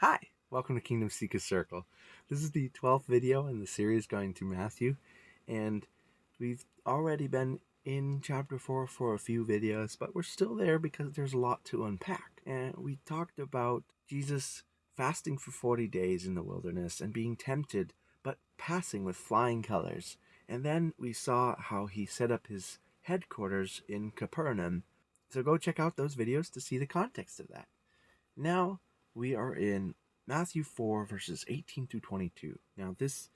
Hi, welcome to Kingdom Seeker Circle. This is the 12th video in the series going through Matthew, and we've already been in chapter 4 for a few videos, but we're still there because there's a lot to unpack. And we talked about Jesus fasting for 40 days in the wilderness and being tempted, but passing with flying colors. And then we saw how he set up his headquarters in Capernaum. So go check out those videos to see the context of that. Now we are in Matthew 4, verses 18 through 22. Now, this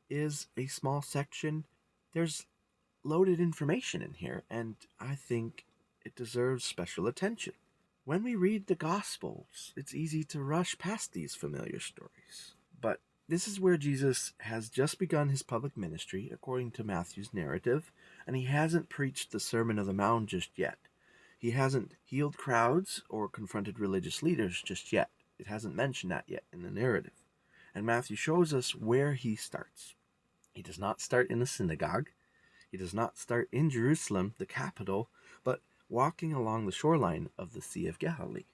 is a small section. There's loaded information in here, and I think it deserves special attention. When we read the Gospels, it's easy to rush past these familiar stories. But this is where Jesus has just begun his public ministry, according to Matthew's narrative, and he hasn't preached the Sermon on the Mount just yet. He hasn't healed crowds or confronted religious leaders just yet. It hasn't mentioned that yet in the narrative. And Matthew shows us where he starts. He does not start in the synagogue. He does not start in Jerusalem, the capital, but walking along the shoreline of the Sea of Galilee.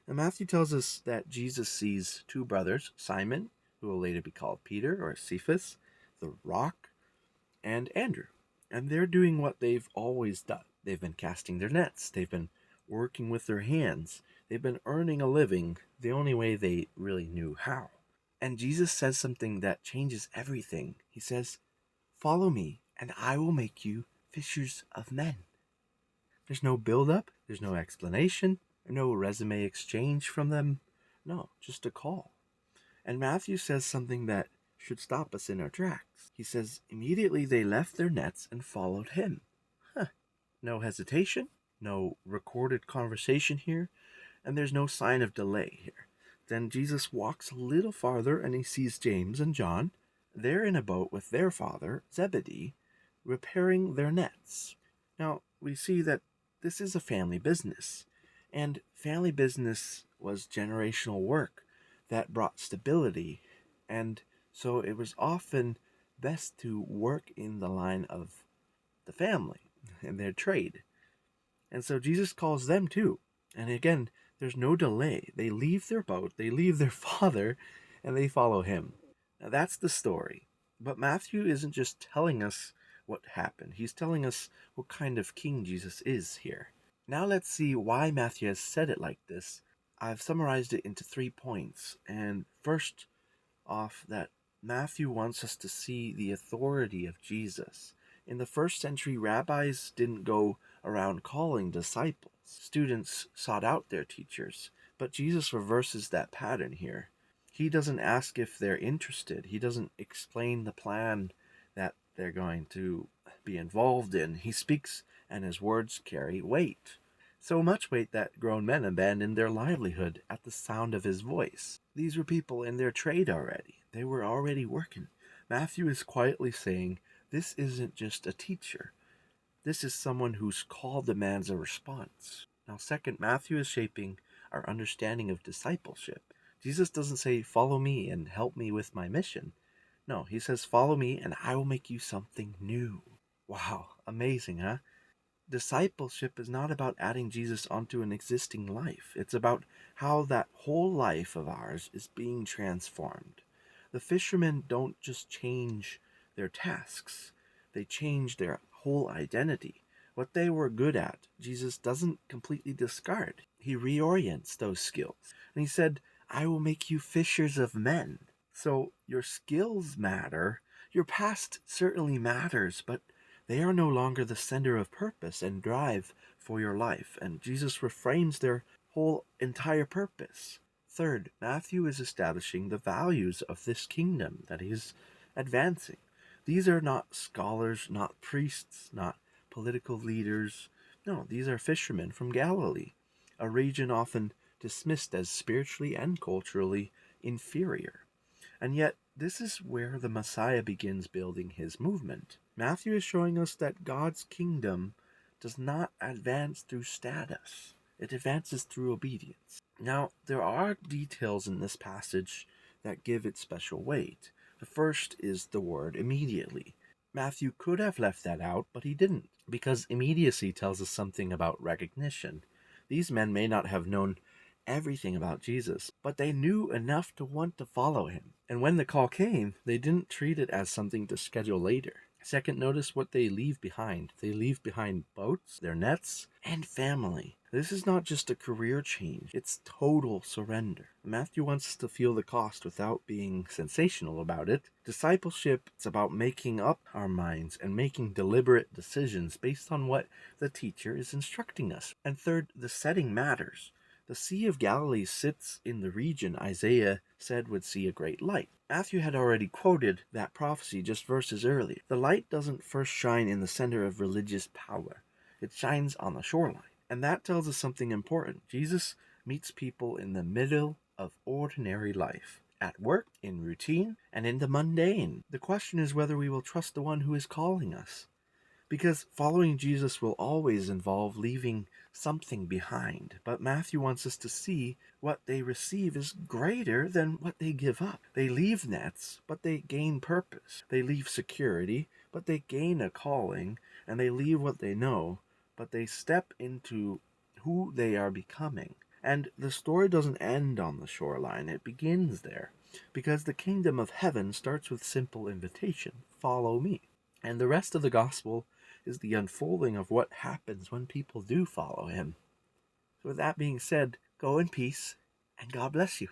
And Matthew tells us that Jesus sees two brothers, Simon, who will later be called Peter or Cephas, the rock, and Andrew. And they're doing what they've always done. They've been casting their nets. They've been working with their hands. They've been earning a living the only way they really knew how. And Jesus says something that changes everything. He says, "Follow me, and I will make you fishers of men." There's no build-up. There's no explanation. No resume exchange from them. No, just a call. And Matthew says something that should stop us in our tracks. He says, immediately they left their nets and followed him. No hesitation, no recorded conversation here, and there's no sign of delay here. Then Jesus walks a little farther and he sees James and John. They're in a boat with their father, Zebedee, repairing their nets. Now, we see that this is a family business, and family business was generational work that brought stability, and so it was often best to work in the line of the family and their trade. And so Jesus calls them too. And again, there's no delay. They leave their boat, they leave their father, and they follow him. Now that's the story. But Matthew isn't just telling us what happened. He's telling us what kind of king Jesus is here. Now let's see why Matthew has said it like this. I've summarized it into 3 points. And first off, that Matthew wants us to see the authority of Jesus. In the first century, rabbis didn't go around calling disciples. Students sought out their teachers, but Jesus reverses that pattern here. He doesn't ask if they're interested. He doesn't explain the plan that they're going to be involved in. He speaks, and his words carry weight. So much weight that grown men abandoned their livelihood at the sound of his voice. These were people in their trade already. They were already working. Matthew is quietly saying, this isn't just a teacher. This is someone whose call demands a response. Now, second, Matthew is shaping our understanding of discipleship. Jesus doesn't say, follow me and help me with my mission. No, he says, follow me and I will make you something new. Wow, amazing, huh? Discipleship is not about adding Jesus onto an existing life. It's about how that whole life of ours is being transformed. The fishermen don't just change their tasks. They change their whole identity. What they were good at, Jesus doesn't completely discard. He reorients those skills. And he said, I will make you fishers of men. So your skills matter. Your past certainly matters, but they are no longer the center of purpose and drive for your life. And Jesus reframes their whole entire purpose. Third, Matthew is establishing the values of this kingdom that he's advancing. These are not scholars, not priests, not political leaders. No, these are fishermen from Galilee, a region often dismissed as spiritually and culturally inferior. And yet, this is where the Messiah begins building his movement. Matthew is showing us that God's kingdom does not advance through status. It advances through obedience. Now, there are details in this passage that give it special weight. The first is the word immediately. Matthew could have left that out, but he didn't, because immediacy tells us something about recognition. These men may not have known everything about Jesus, but they knew enough to want to follow him. And when the call came, they didn't treat it as something to schedule later. Second, notice what they leave behind. They leave behind boats, their nets, and family. This is not just a career change, it's total surrender. Matthew wants us to feel the cost without being sensational about it. Discipleship is about making up our minds and making deliberate decisions based on what the teacher is instructing us. And third, the setting matters. The Sea of Galilee sits in the region Isaiah said would see a great light. Matthew had already quoted that prophecy just verses earlier. The light doesn't first shine in the center of religious power. It shines on the shoreline. And that tells us something important. Jesus meets people in the middle of ordinary life. At work, in routine, and in the mundane. The question is whether we will trust the one who is calling us. Because following Jesus will always involve leaving something behind. But Matthew wants us to see what they receive is greater than what they give up. They leave nets, but they gain purpose. They leave security, but they gain a calling. And they leave what they know, but they step into who they are becoming. And the story doesn't end on the shoreline. It begins there. Because the kingdom of heaven starts with simple invitation. Follow me. And the rest of the gospel is the unfolding of what happens when people do follow him. So with that being said, go in peace, and God bless you.